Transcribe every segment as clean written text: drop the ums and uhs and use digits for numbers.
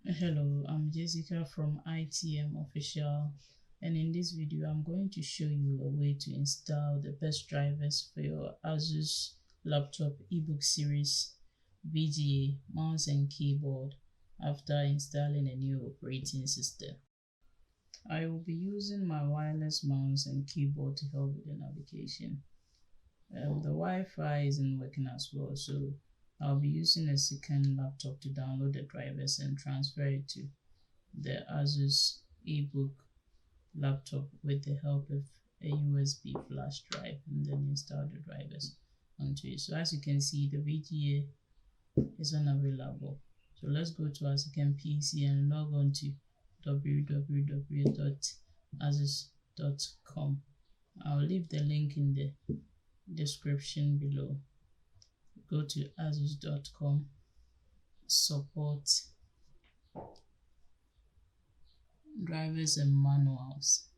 Hello, I'm Jessica from ITM Official, and in this video I'm going to show you a way to install the best drivers for your Asus laptop Eeebook series VGA mouse and keyboard after installing a new operating system. I will be using my wireless mouse and keyboard to help with the navigation. The Wi-Fi isn't working as well, so I'll be using a second laptop to download the drivers and transfer it to the Asus Eeebook laptop with the help of a USB flash drive, and then install the drivers onto it. So as you can see, the VGA is unavailable. So let's go to our second PC and log on to www.asus.com. I'll leave the link in the description below. Go to asus.com, support, drivers and manuals.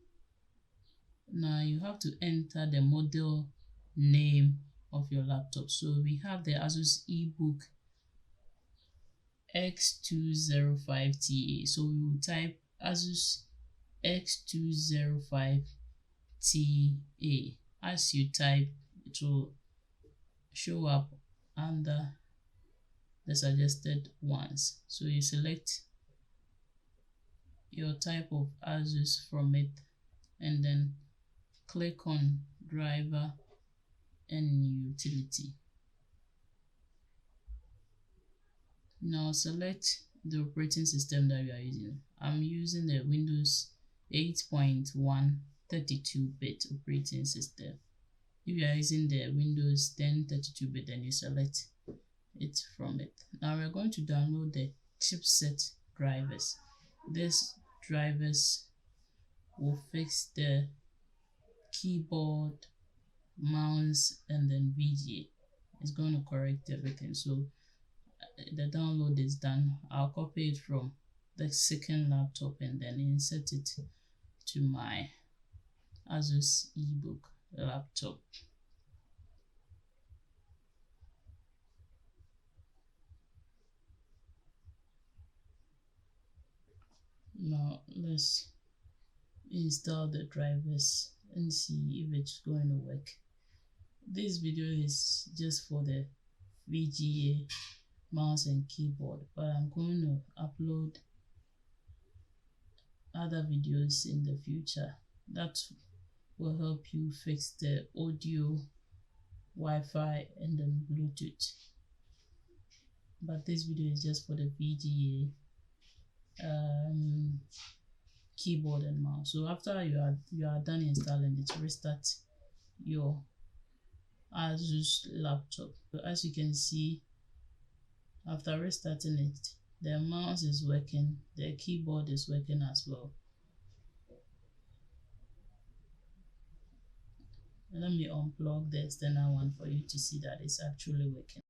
Now you have to enter the model name of your laptop. So we have the Asus Eeebook X205TA. So we will type Asus X205TA. As you type, it will show up under the suggested ones. So you select your type of Asus from it and then click on driver and utility. Now select the operating system that you are using. I'm using the Windows 8.1 32-bit operating system. If you are using the Windows 10 32-bit, then you select it from it. Now we're going to download the chipset drivers. These drivers will fix the keyboard, mouse, and then VGA. It's going to correct everything. So the download is done. I'll copy it from the second laptop and then insert it to my Asus Eeebook laptop. Now let's install the drivers and see if it's going to work. This video is just for the VGA mouse and keyboard, but I'm going to upload other videos in the future that will help you fix the audio, Wi-Fi, and then Bluetooth. But this video is just for the VGA keyboard and mouse. So after you are done installing it, restart your Asus laptop. So as you can see, after restarting it, the mouse is working, the keyboard is working as well. Let me unplug the external one for you to see that it's actually working.